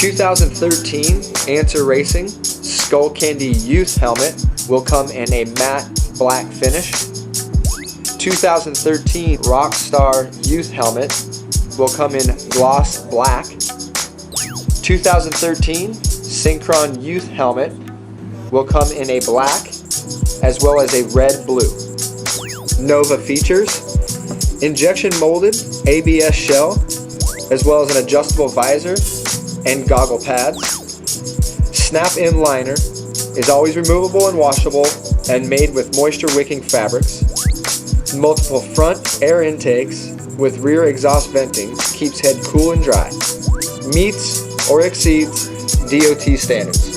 2013 Answer Racing Skull Candy Youth Helmet will come in a matte black finish. 2013 Rockstar Youth Helmet will come in gloss black. 2013 Syncron Youth Helmet will come in a black as well as a red-blue. Nova features injection molded ABS shell as well as an adjustable visor and goggle pads. Snap-in liner is always removable and washable and made with moisture-wicking fabrics. Multiple front air intakes with rear exhaust venting keeps head cool and dry. Meets or exceeds DOT standards.